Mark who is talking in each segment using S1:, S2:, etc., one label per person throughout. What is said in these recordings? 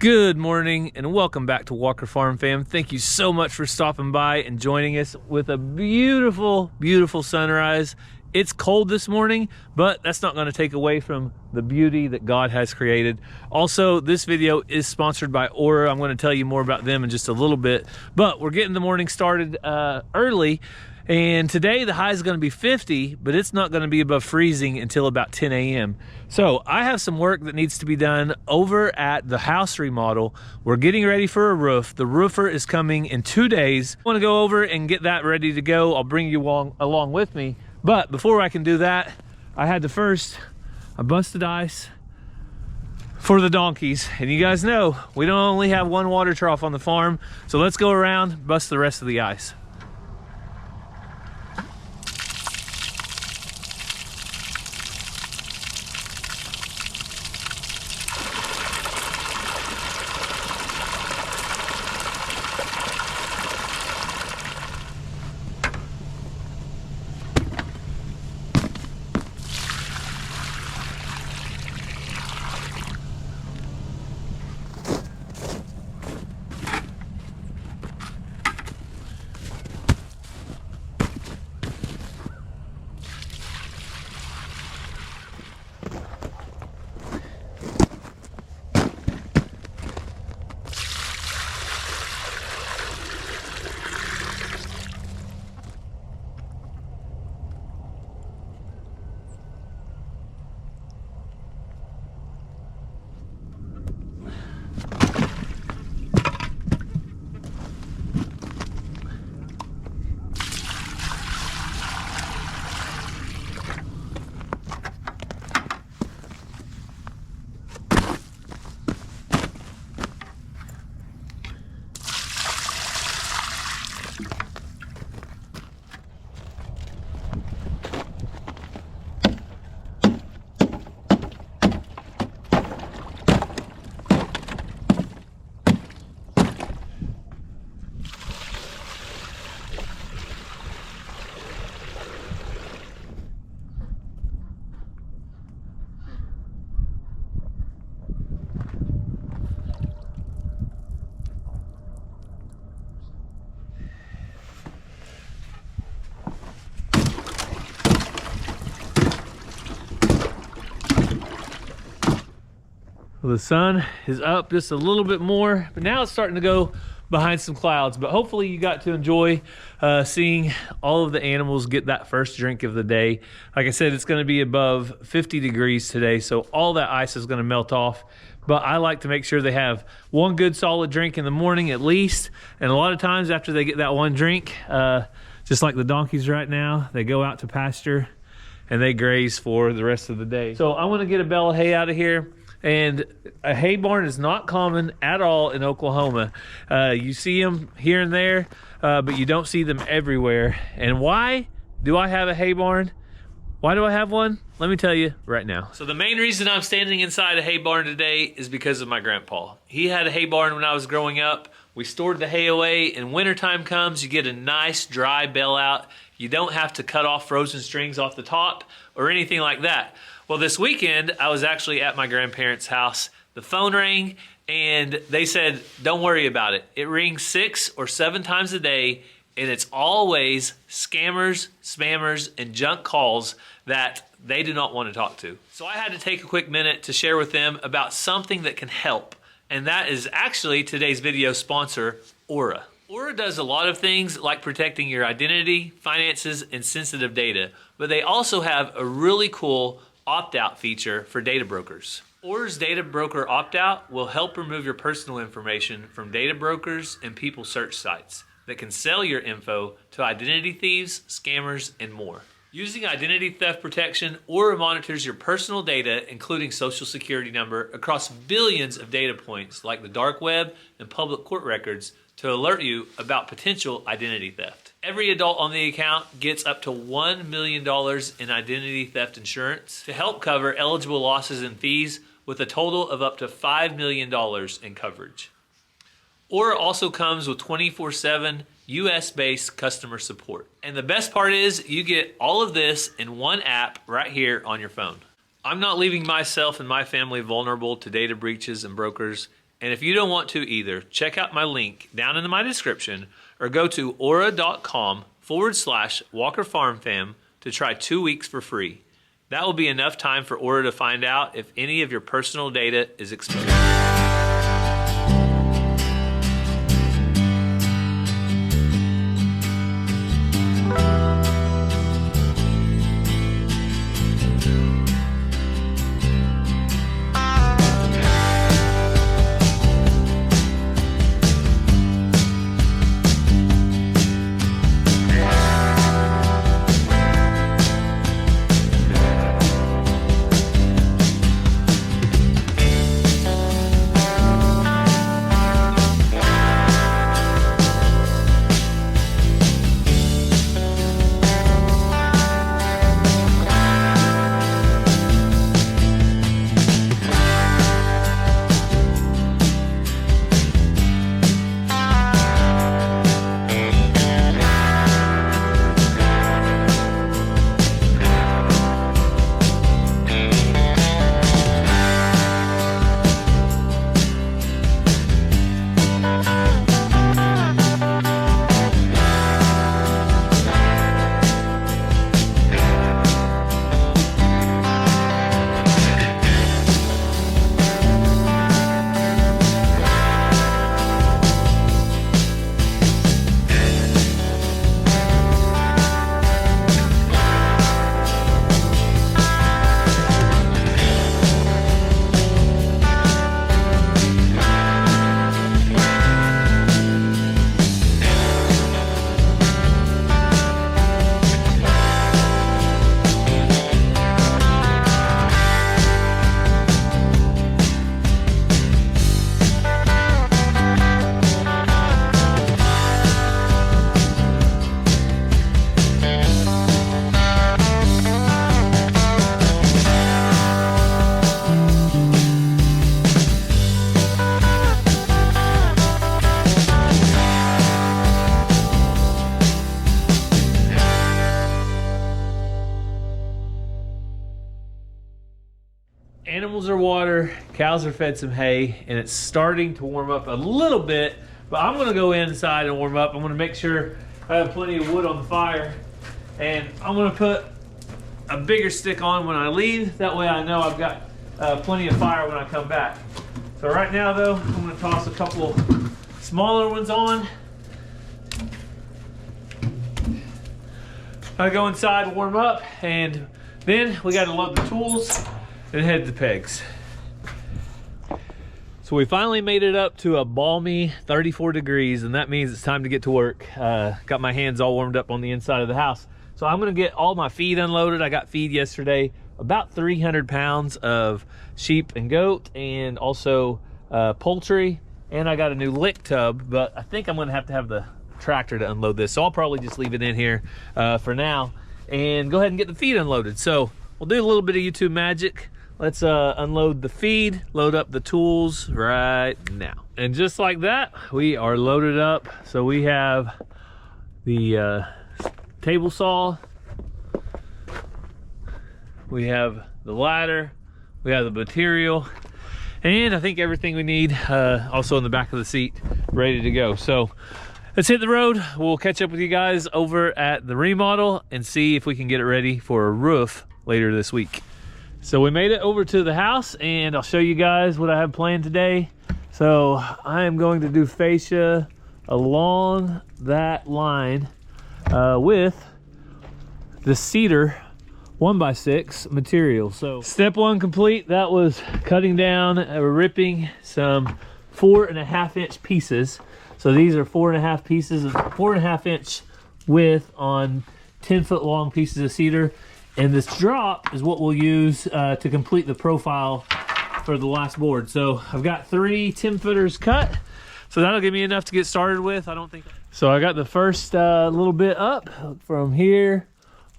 S1: Good morning and welcome back to Walker Farm Fam. Thank you so much for stopping by and joining us with a beautiful, beautiful sunrise. It's cold this morning, but that's not going to take away from the beauty that God has created. Also, this video is sponsored by Aura. I'm going to tell you more about them in just a little bit, but we're getting the morning started early. And today the high is going to be 50, but it's not going to be above freezing until about 10 a.m. So I have some work that needs to be done over at the house remodel. We're getting ready for a roof. The roofer is coming in 2 days. I want to go over and get that ready to go. I'll bring you along with me. But before I can do that, I had to first, I busted ice for the donkeys. And you guys know, we don't only have one water trough on the farm. So let's go around, bust the rest of the ice. Well, the sun is up just a little bit more, but now it's starting to go behind some clouds. But hopefully you got to enjoy seeing all of the animals get that first drink of the day. Like I said, it's going to be above 50 degrees today, so all that ice is going to melt off. But I like to make sure they have one good solid drink in the morning at least. And a lot of times after they get that one drink, just like the donkeys right now, they go out to pasture and they graze for the rest of the day. So I want to get a bale of hay out of here. And a hay barn is not common at all in Oklahoma. You see them here and there, but you don't see them everywhere. And why do I have a hay barn? Why do I have one? Let me tell you right now. So the main reason I'm standing inside a hay barn today is because of my grandpa. He had a hay barn when I was growing up. We stored the hay away, and wintertime comes, you get a nice dry bale out. You don't have to cut off frozen strings off the top or anything like that. Well, this weekend, I was actually at my grandparents' house. The phone rang, and they said, don't worry about it. It rings 6 or 7 times a day, and it's always scammers, spammers, and junk calls that they do not want to talk to. So I had to take a quick minute to share with them about something that can help, and that is actually today's video sponsor, Aura. Aura does a lot of things like protecting your identity, finances, and sensitive data, but they also have a really cool opt-out feature for data brokers. Aura's data broker opt-out will help remove your personal information from data brokers and people search sites that can sell your info to identity thieves, scammers, and more. Using identity theft protection, Aura monitors your personal data, including social security number, across billions of data points like the dark web and public court records to alert you about potential identity theft. Every adult on the account gets up to $1 million in identity theft insurance to help cover eligible losses and fees, with a total of up to $5 million in coverage. Aura also comes with 24/7 US-based customer support. And the best part is you get all of this in one app right here on your phone. I'm not leaving myself and my family vulnerable to data breaches and brokers, And if you don't want to either, check out my link down in my description or go to aura.com/Walker Farm Fam to try 2 weeks for free. That will be enough time for Aura to find out if any of your personal data is exposed. Animals are water, cows are fed some hay, and it's starting to warm up a little bit, but I'm gonna go inside and warm up. I'm gonna make sure I have plenty of wood on the fire, and I'm gonna put a bigger stick on when I leave. That way I know I've got plenty of fire when I come back. So right now though, I'm gonna toss a couple smaller ones on. I go inside, warm up, and then we gotta load the tools and head to pegs. So we finally made it up to a balmy 34 degrees, and that means it's time to get to work. Got my hands all warmed up on the inside of the house. So I'm gonna get all my feed unloaded. I got feed yesterday, about 300 pounds of sheep and goat, and also poultry, and I got a new lick tub, but I think I'm gonna have to have the tractor to unload this. So I'll probably just leave it in here for now and go ahead and get the feed unloaded. So we'll do a little bit of YouTube magic. Let's unload the feed, load up the tools right now. And just like that, we are loaded up. So we have the table saw, we have the ladder, we have the material, and I think everything we need also in the back of the seat, ready to go. So let's hit the road. We'll catch up with you guys over at the remodel and see if we can get it ready for a roof later this week. So we made it over to the house, and I'll show you guys what I have planned today. So I am going to do fascia along that line with the cedar 1x6 material. So step one complete. That was cutting down, ripping some 4.5 inch pieces. So these are 4.5 pieces of 4.5 inch width on 10-foot long pieces of cedar. And this drop is what we'll use to complete the profile for the last board. So I've got 3 10-footers cut. So that'll give me enough to get started with. I don't think. So I got the first little bit up from here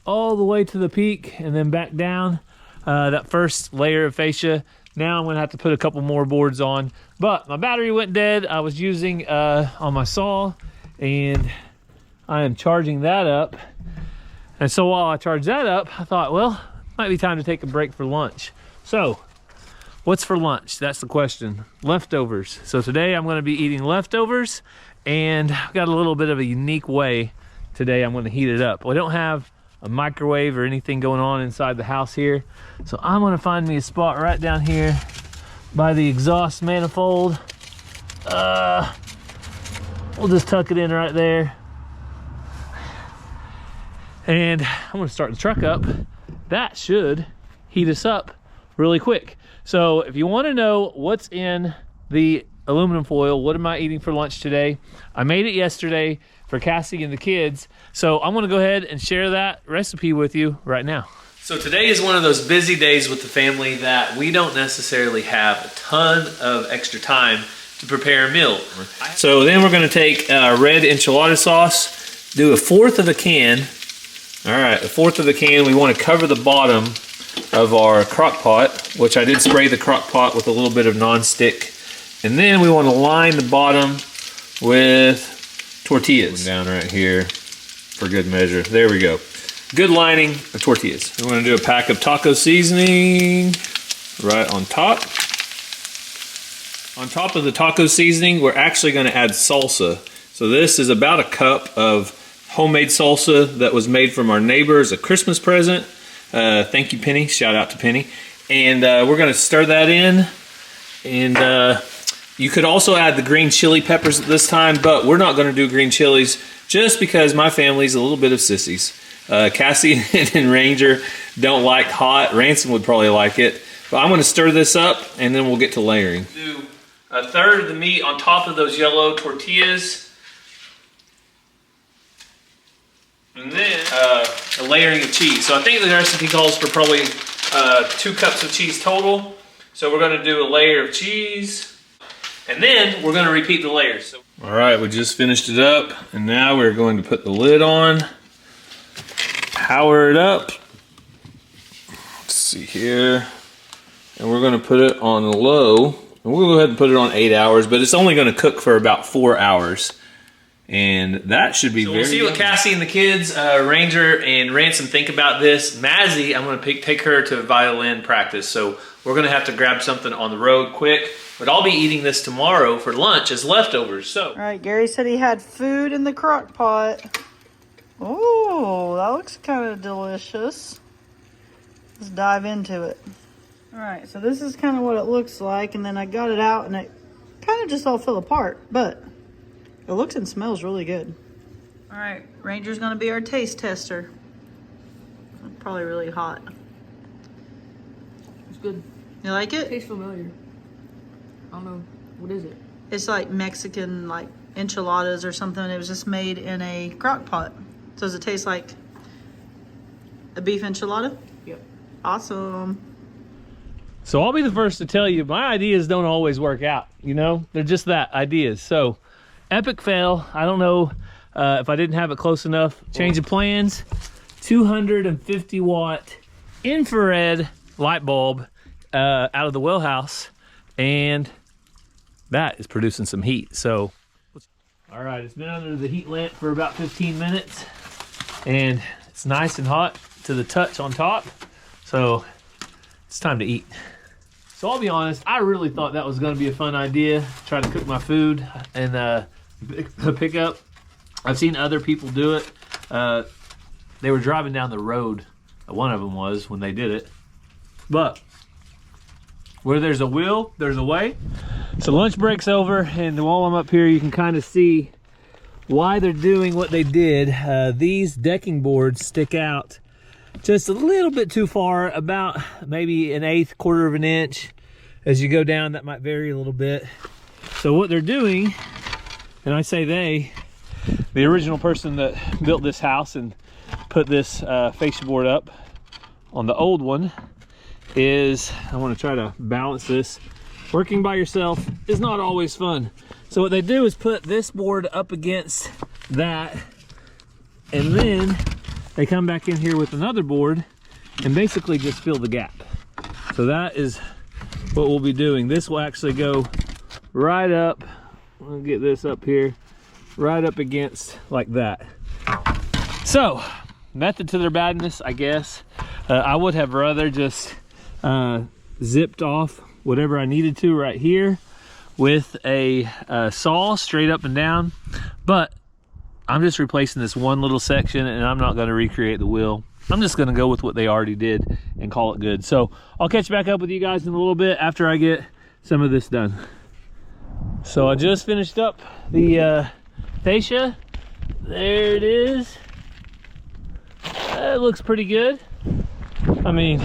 S1: all the way to the peak and then back down. That first layer of fascia. Now I'm gonna have to put a couple more boards on. But my battery went dead. I was using on my saw, and I am charging that up. And so while I charge that up, I thought, well, might be time to take a break for lunch. So what's for lunch? That's the question. Leftovers. So today I'm gonna be eating leftovers, and I've got a little bit of a unique way today I'm gonna heat it up. We don't have a microwave or anything going on inside the house here. So I'm gonna find me a spot right down here by the exhaust manifold. We'll just tuck it in right there. And I'm gonna start the truck up. That should heat us up really quick. So if you wanna know what's in the aluminum foil, what am I eating for lunch today? I made it yesterday for Cassie and the kids. So I'm gonna go ahead and share that recipe with you right now. So today is one of those busy days with the family that we don't necessarily have a ton of extra time to prepare a meal. So then we're gonna take red enchilada sauce, do 1/4 of a can. All right, 1/4 of the can. We wanna cover the bottom of our crock pot, which I did spray the crock pot with a little bit of non-stick. And then we wanna line the bottom with tortillas. Down right here for good measure. There we go. Good lining of tortillas. We're gonna do a pack of taco seasoning right on top. On top of the taco seasoning, we're actually gonna add salsa. So this is about a cup of homemade salsa that was made from our neighbor as a Christmas present. Thank you, Penny. Shout out to Penny. And we're gonna stir that in. And you could also add the green chili peppers at this time, but we're not gonna do green chilies just because my family's a little bit of sissies. Cassie and Ranger don't like hot. Ransom would probably like it. But I'm gonna stir this up and then we'll get to layering. Do 1/3 of the meat on top of those yellow tortillas. And then a layering of cheese. So I think the recipe calls for probably 2 cups of cheese total. So we're gonna do a layer of cheese. And then we're gonna repeat the layers. So, all right, we just finished it up. And now we're going to put the lid on. Power it up. Let's see here. And we're gonna put it on low. And we'll go ahead and put it on 8 hours, but it's only gonna cook for about 4 hours. And that should be very we'll see what Cassie and the kids, Ranger and Ransom, think about this. Mazzy, I'm gonna take her to violin practice. So we're gonna have to grab something on the road quick. But I'll be eating this tomorrow for lunch as leftovers, so. All right, Gary said he had food in the crock pot. Oh, that looks kind of delicious. Let's dive into it. All right, so this is kind of what it looks like, and then I got it out, and it kind of just all fell apart, but it looks and smells really good. All right, Ranger's gonna be our taste tester. Probably really hot.
S2: It's good.
S1: You like it?
S2: It tastes familiar. I don't know. What is it?
S1: It's like Mexican, like enchiladas or something. It was just made in a crock pot. So does it taste like a beef enchilada?
S2: Yep.
S1: Awesome. So I'll be the first to tell you, my ideas don't always work out, you know? They're just that, ideas. So, epic fail. I don't know if I didn't have it close enough. Change of plans. 250 watt infrared light bulb out of the well house. And that is producing some heat. So, all right, it's been under the heat lamp for about 15 minutes. And it's nice and hot to the touch on top. So it's time to eat. So I'll be honest, I really thought that was gonna be a fun idea, try to cook my food and pick up. I've seen other people do it. They were driving down the road, one of them was, when they did it. But where there's a will, there's a way. So lunch break's over, and while I'm up here, you can kind of see why they're doing what they did. These decking boards stick out just a little bit too far, about maybe 1/8, 1/4 of an inch. As you go down, that might vary a little bit. So what they're doing, and I say they, the original person that built this house and put this fascia board up on the old one, is, I want to try to balance this. Working by yourself is not always fun. So what they do is put this board up against that, and then they come back in here with another board and basically just fill the gap. So that is what we'll be doing. This will actually go right up, I'll get this up here, right up against like that. So, method to their madness, I guess. I would have rather just zipped off whatever I needed to right here with a saw straight up and down, but I'm just replacing this one little section, and I'm not going to recreate the wheel. I'm just going to go with what they already did and call it good. So I'll catch back up with you guys in a little bit after I get some of this done. So I just finished up the fascia. There it is. It looks pretty good. I mean,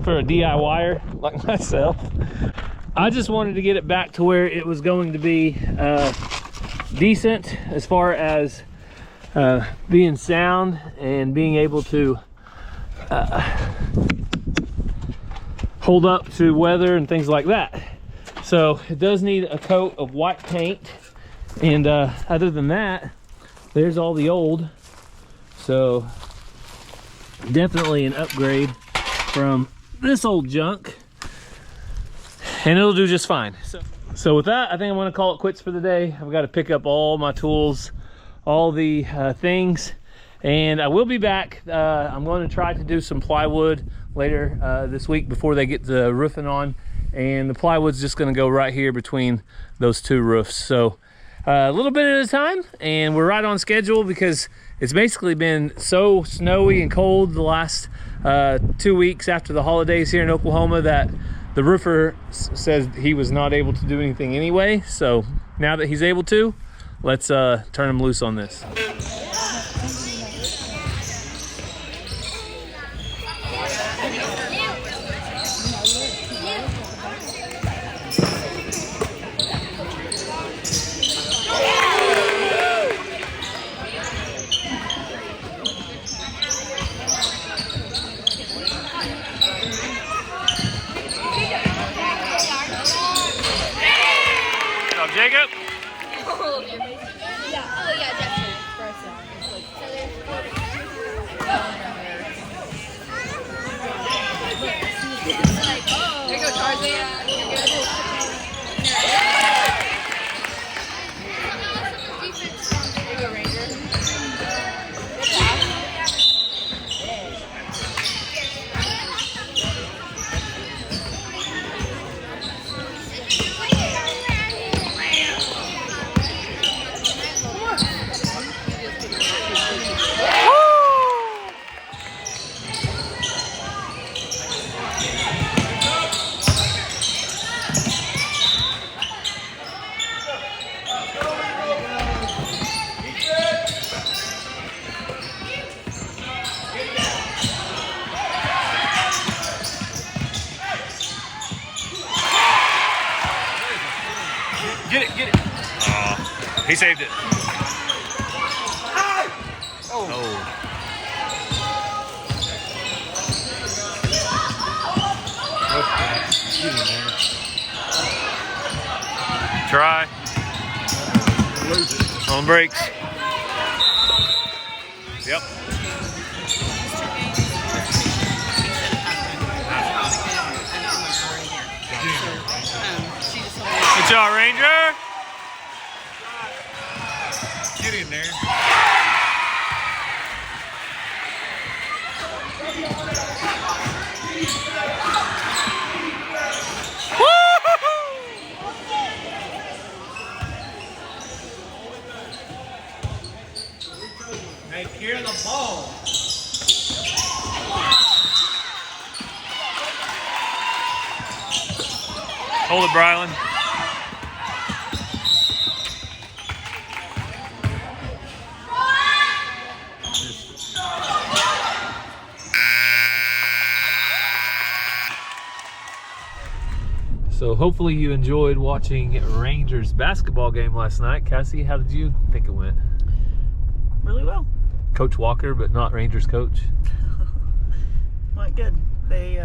S1: for a DIYer like myself, I just wanted to get it back to where it was going to be decent as far as being sound and being able to hold up to weather and things like that. So it does need a coat of white paint, and other than that, there's all the old. So definitely an upgrade from this old junk, and it'll do just fine. So with that, I think I'm going to call it quits for the day. I've got to pick up all my tools, all the things, and I will be back. I'm going to try to do some plywood later this week before they get the roofing on, and the plywood's just going to go right here between those two roofs. So a little bit at a time, and we're right on schedule because it's basically been so snowy and cold the last 2 weeks after the holidays here in Oklahoma that the roofer says he was not able to do anything anyway. So now that he's able to, let's turn him loose on this. Jacob?
S3: Oh, yeah, definitely. There you go, Tarzan. You're good. There you go, Ranger.
S1: Get it. He saved it. Oh. Try. On brakes. Yep. Good job, Ranger. Get in there. Take care of the ball. Hold it, Brylan. So hopefully you enjoyed watching Rangers basketball game last night. Cassie, how did you think it went?
S4: Really well.
S1: Coach Walker, but not Rangers coach.
S4: Went good. They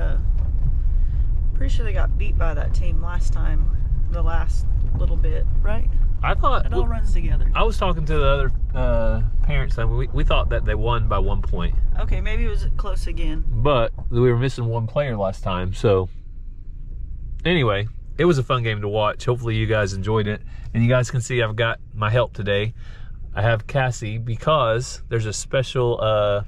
S4: pretty sure they got beat by that team last time, the last little bit, right?
S1: I thought
S4: It all runs together.
S1: I was talking to the other parents, and we thought that they won by 1 point.
S4: Okay, maybe it was close again.
S1: But we were missing one player last time, so anyway, it was a fun game to watch. Hopefully you guys enjoyed it, and you guys can see I've got my help today. I have Cassie because there's a special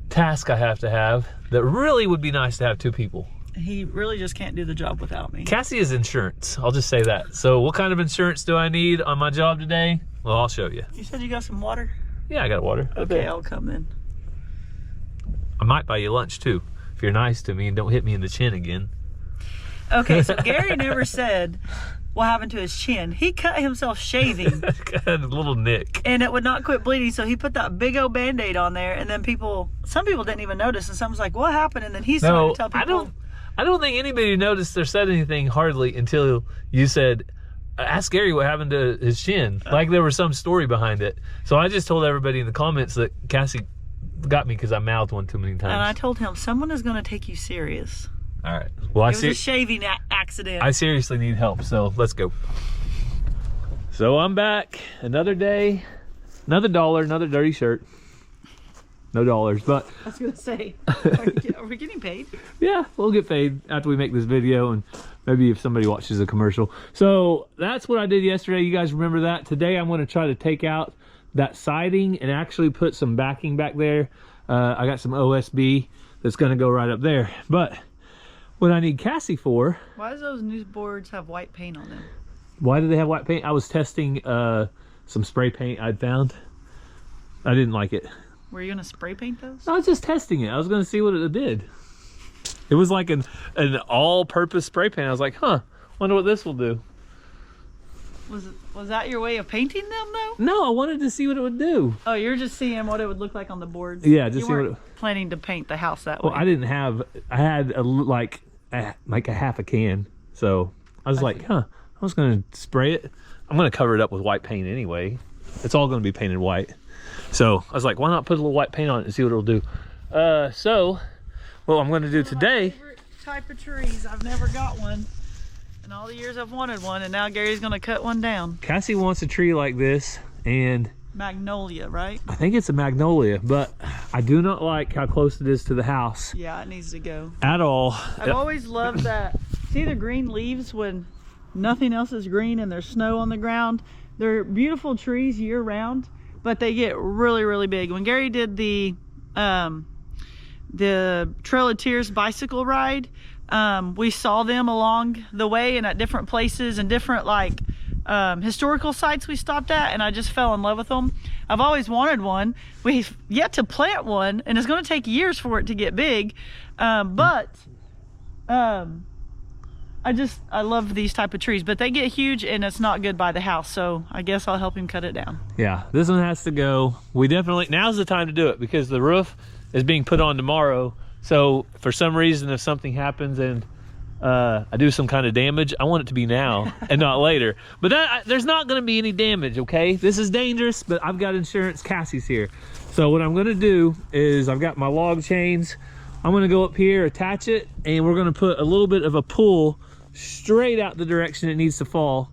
S1: task I have to have that really would be nice to have two people.
S4: He really just can't do the job without me.
S1: Cassie is insurance. I'll just say that. So what kind of insurance do I need on my job today? Well, I'll show you.
S4: You said you got some water?
S1: Yeah, I got water.
S4: Okay, I'll come then.
S1: I might buy you lunch too, if you're nice to me and don't hit me in the chin again.
S4: Okay, so Gary never said what happened to his chin. He cut himself shaving.
S1: Got a little nick.
S4: And it would not quit bleeding, so he put that big old Band-Aid on there, and then some people didn't even notice, and some was like, what happened? And then he started to tell people.
S1: I don't think anybody noticed or said anything hardly until you said, ask Gary what happened to his chin. Like there was some story behind it. So I just told everybody in the comments that Cassie got me because I mouthed one too many times.
S4: And I told him, someone is going to take you serious.
S1: All right. Well,
S4: It was a shaving accident.
S1: I seriously need help, so let's go. So I'm back. Another day, another dollar, another dirty shirt. No dollars, but
S4: I was going to say, are we getting paid?
S1: yeah, we'll get paid after we make this video and maybe if somebody watches a commercial. So that's what I did yesterday. You guys remember that? Today I'm going to try to take out that siding and actually put some backing back there. I got some OSB that's going to go right up there. But what I need Cassie for...
S4: Why does those news boards have white paint on them?
S1: Why do they have white paint? I was testing some spray paint I'd found. I didn't like it.
S4: Were you gonna spray paint those?
S1: I was just testing it. I was gonna see what it did. It was like an all-purpose spray paint. I was like, huh, wonder what this will do.
S4: Was that your way of painting them though?
S1: No, I wanted to see what it would do.
S4: Oh, you're just seeing what it would look like on the boards?
S1: Yeah, just
S4: you
S1: see what
S4: weren't planning to paint the house that way.
S1: Well, I didn't have, I had like a half a can. So I was like, huh, I was gonna spray it. I'm gonna cover it up with white paint anyway. It's all gonna be painted white. So I was like, why not put a little white paint on it and see what it'll do? So what I'm gonna do today.
S4: My favorite type of trees. I've never got one in all the years I've wanted one, and now Gary's gonna cut one down.
S1: Cassie wants a tree like this, and
S4: magnolia, right?
S1: I think it's a magnolia, but I do not like how close it is to the house.
S4: Yeah, it needs to go.
S1: At all.
S4: I've always loved that. See the green leaves when nothing else is green and there's snow on the ground? They're beautiful trees year round, but they get really, really big. When Gary did the Trail of Tears bicycle ride, we saw them along the way and at different places and different like historical sites we stopped at, and I just fell in love with them. I've always wanted one. We've yet to plant one, and it's going to take years for it to get big, but I love these type of trees, but they get huge and it's not good by the house, so I guess I'll help him cut it down. Yeah,
S1: this one has to go. We definitely, now's the time to do it because the roof is being put on tomorrow. So for some reason, if something happens and I do some kind of damage, I want it to be now and not later. But there's not going to be any damage, okay? This is dangerous, but I've got insurance. Cassie's here. So what I'm going to do is I've got my log chains. I'm going to go up here, attach it, and we're going to put a little bit of a pull straight out the direction it needs to fall.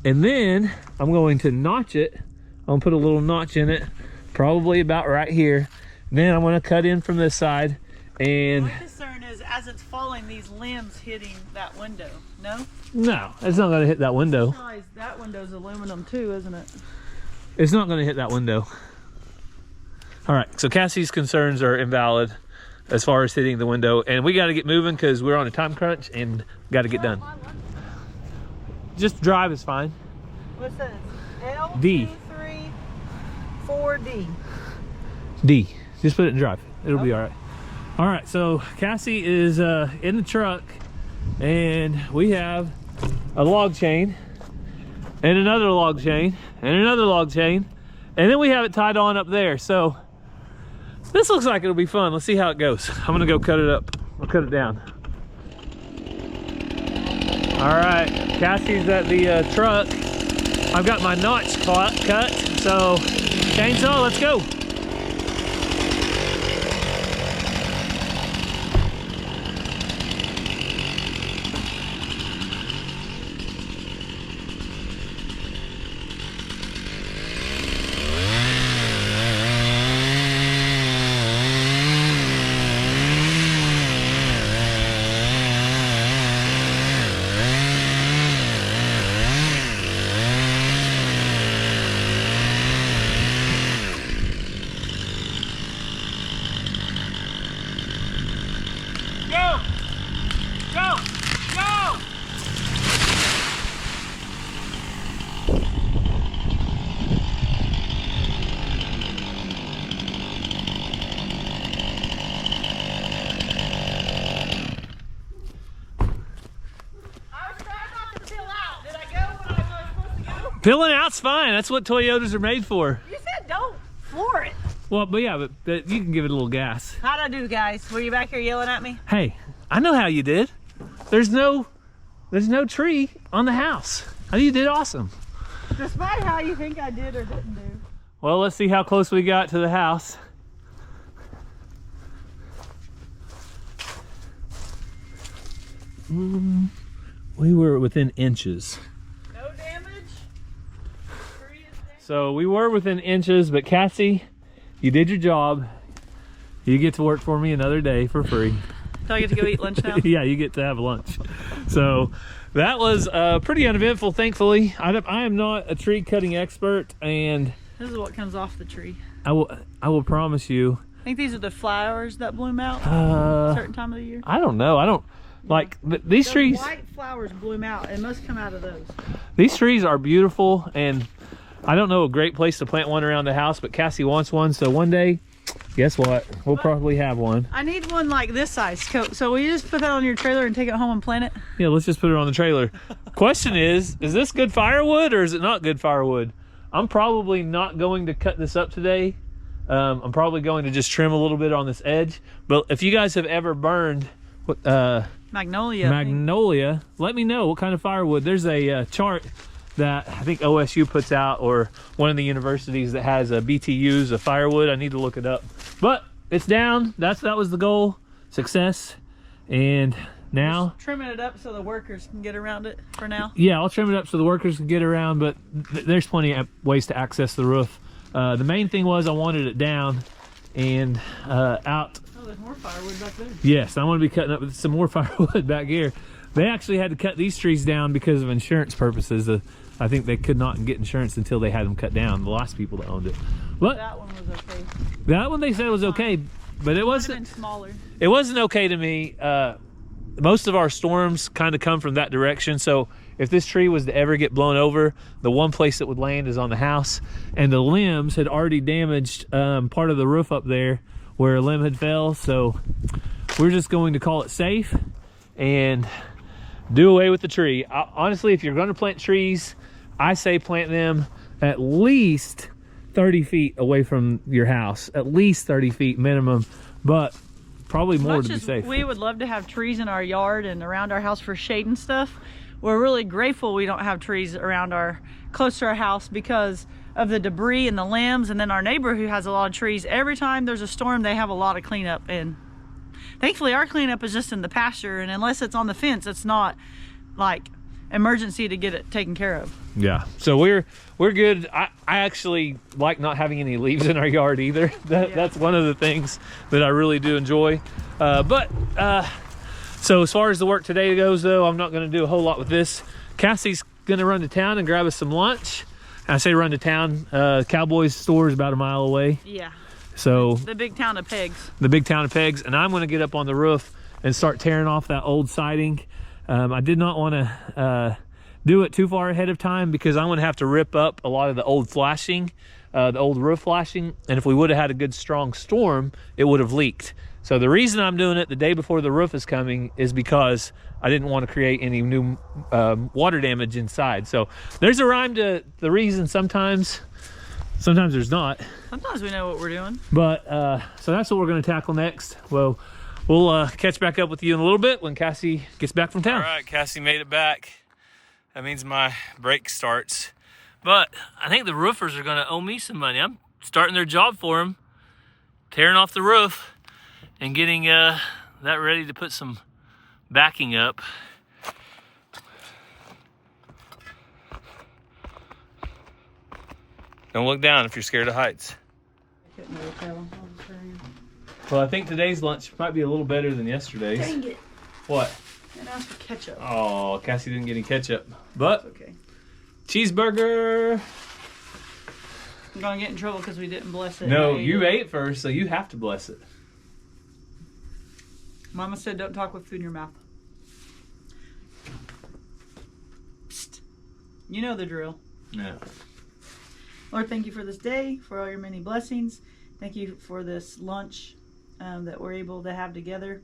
S1: And then I'm going to notch it. I'm going to put a little notch in it, probably about right here. Then I'm going to cut in from this side. And my concern is as it's falling, these limbs hitting that window. No? No, it's not going to hit that window. I realize that window's aluminum too, isn't it? It's not going to hit that window. All right, so Cassie's concerns are invalid as far as hitting the window, and we got to get moving because we're on a time crunch and got to get done. Just drive is fine. What's this? L D 4D. D. Just put it in drive. It'll be all right. All right, so Cassie is in the truck, and we have a log chain, and another log chain, and another log chain, and then we have it tied on up there. So this looks like it'll be fun. Let's see how it goes. I'm gonna go cut it up. I'll cut it down. All right, Cassie's at the truck. I've got my notch cut, so chainsaw, let's go. Peeling out's fine. That's what Toyotas are made for.
S4: You said don't floor it.
S1: Well, but yeah, but you can give it a little gas.
S4: How'd I do, guys? Were you back here yelling at me?
S1: Hey, I know how you did. There's no tree on the house. You did awesome.
S4: Despite how you think I did or didn't do.
S1: Well, let's see how close we got to the house. We were within inches.
S4: No damage.
S1: So we were within inches, but Cassie, you did your job. You get to work for me another day for free.
S4: So I get to go eat lunch now?
S1: Yeah, you get to have lunch. So that was pretty uneventful, thankfully. I am not a tree cutting expert, and
S4: this is what comes off the tree.
S1: I will promise you.
S4: I think these are the flowers that bloom out a certain time of the year.
S1: I don't know. I don't like these trees.
S4: White flowers bloom out. It must come out of those.
S1: These trees are beautiful, and I don't know a great place to plant one around the house, but Cassie wants one, so one day, guess what? We'll probably have one.
S4: I need one like this size. So will you just put that on your trailer and take it home and plant it?
S1: Yeah, let's just put it on the trailer. Question is this good firewood or is it not good firewood? I'm probably not going to cut this up today. I'm probably going to just trim a little bit on this edge. But if you guys have ever burned magnolia, let me know what kind of firewood. There's a chart that I think OSU puts out, or one of the universities that has a BTUs of firewood. I need to look it up, but it's down. That was the goal. Success. And now
S4: just trimming it up so the workers can get around it for now.
S1: Yeah, I'll trim it up so the workers can get around, but there's plenty of ways to access the roof. The main thing was I wanted it down and out.
S4: Oh, there's more firewood back there.
S1: Yes, I want to be cutting up some more firewood back here. They actually had to cut these trees down because of insurance purposes. I think they could not get insurance until they had them cut down, the last people that owned it. But
S4: that one was okay.
S1: That one they said was okay, but it wasn't
S4: smaller.
S1: It wasn't okay to me. Most of our storms kind of come from that direction, so if this tree was to ever get blown over, the one place it would land is on the house, and the limbs had already damaged part of the roof up there where a limb had fell. So we're just going to call it safe and do away with the tree. Honestly, if you're going to plant trees, I say plant them at least 30 feet away from your house, at least 30 feet minimum, but probably more to be safe.
S4: We would love to have trees in our yard and around our house for shade and stuff. We're really grateful we don't have trees around close to our house because of the debris and the limbs. And then our neighbor who has a lot of trees, every time there's a storm, they have a lot of cleanup. And thankfully our cleanup is just in the pasture, and unless it's on the fence, it's not like emergency to get it taken care of.
S1: Yeah, so we're good. I actually like not having any leaves in our yard either. That's one of the things that I really do enjoy. So as far as the work today goes, though, I'm not going to do a whole lot with this. Cassie's going to run to town and grab us some lunch. I say run to town. Cowboys store is about a mile away.
S4: Yeah.
S1: So
S4: the big town of Pegs.
S1: The big town of Pegs, and I'm going to get up on the roof and start tearing off that old siding. I did not want to do it too far ahead of time because I'm going to have to rip up a lot of the old flashing, the old roof flashing, and if we would have had a good strong storm, it would have leaked. So the reason I'm doing it the day before the roof is coming is because I didn't want to create any new water damage inside. So there's a rhyme to the reason. Sometimes there's not.
S4: Sometimes we know what we're doing.
S1: But so that's what we're going to tackle next. Well, we'll catch back up with you in a little bit when Cassie gets back from town. All right, Cassie made it back. That means my break starts. But I think the roofers are going to owe me some money. I'm starting their job for them, tearing off the roof and getting that ready to put some backing up. Don't look down if you're scared of heights. Well, I think today's lunch might be a little better than yesterday's.
S4: Dang it.
S1: What?
S4: And ask for ketchup.
S1: Oh, Cassie didn't get any ketchup. But,
S4: That's okay.
S1: Cheeseburger.
S4: I'm going to get in trouble because we didn't bless it.
S1: No, you ate first, so you have to bless it.
S4: Mama said don't talk with food in your mouth. Psst. You know the drill.
S1: No.
S4: Lord, thank you for this day, for all your many blessings. Thank you for this lunch that we're able to have together.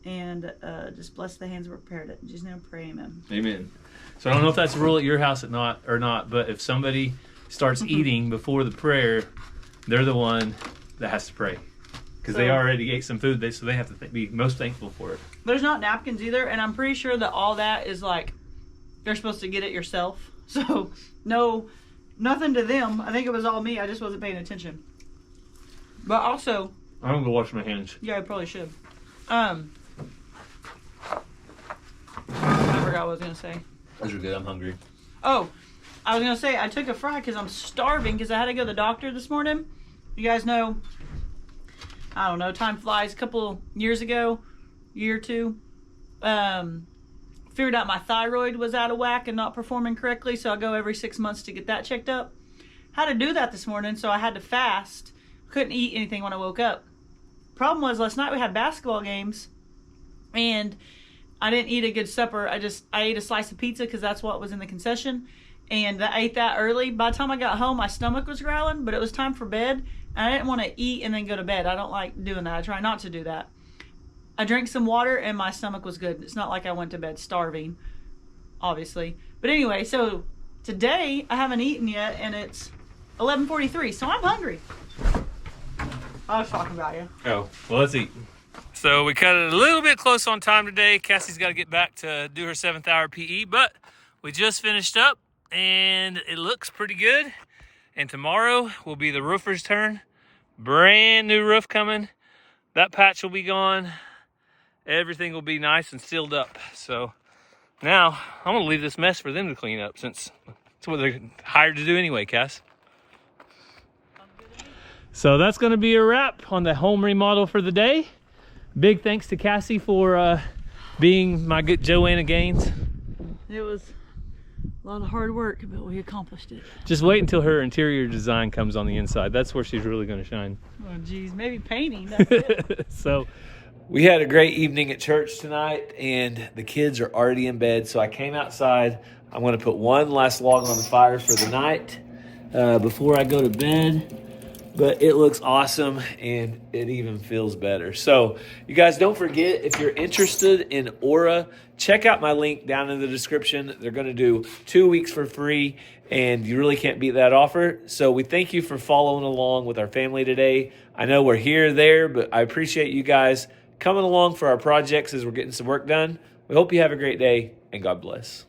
S4: and just bless the hands that prepared it. In Jesus' name, I pray, amen.
S1: Amen. So I don't know if that's a rule at your house or not, but if somebody starts eating before the prayer, they're the one that has to pray. Because they already ate some food, so they have to be most thankful for it.
S4: There's not napkins either, and I'm pretty sure that all that is like, you're supposed to get it yourself. So, no, nothing to them. I think it was all me. I just wasn't paying attention. But also...
S1: I'm going to go wash my hands.
S4: Yeah, I probably should. I forgot what I was going to say.
S1: Those are good. I'm hungry.
S4: Oh, I was going to say, I took a fry because I'm starving because I had to go to the doctor this morning. You guys know... I don't know, time flies. A couple years ago, year or two, figured out my thyroid was out of whack and not performing correctly, so I go every 6 months to get that checked up. Had to do that this morning, so I had to fast. Couldn't eat anything when I woke up. Problem was, last night we had basketball games, and I didn't eat a good supper. I ate a slice of pizza because that's what was in the concession, and I ate that early. By the time I got home, my stomach was growling, but it was time for bed. I didn't want to eat and then go to bed. I don't like doing that. I try not to do that. I drank some water and my stomach was good. It's not like I went to bed starving, obviously. But anyway, so today I haven't eaten yet and it's 11:43, so I'm hungry. I was talking about you.
S1: Oh, well, let's eat. So we cut it a little bit close on time today. Cassie's got to get back to do her 7th hour PE, but we just finished up and it looks pretty good. And tomorrow will be the roofer's turn. Brand new roof coming. That patch will be gone. Everything will be nice and sealed up. So now I'm gonna leave this mess for them to clean up since that's what they're hired to do anyway, Cass. So that's gonna be a wrap on the home remodel for the day. Big thanks to Cassie for being my good Joanna Gaines.
S4: It was a lot of hard work, but we accomplished it.
S1: Just wait until her interior design comes on the inside. That's where she's really going to shine.
S4: Oh, geez, maybe painting. That's it.
S1: So, we had a great evening at church tonight, and the kids are already in bed. So I came outside. I'm going to put one last log on the fire for the night before I go to bed. But it looks awesome, and it even feels better. So, you guys, don't forget, if you're interested in Aura, check out my link down in the description. They're going to do 2 weeks for free, and you really can't beat that offer. So, we thank you for following along with our family today. I know we're here or there, but I appreciate you guys coming along for our projects as we're getting some work done. We hope you have a great day, and God bless.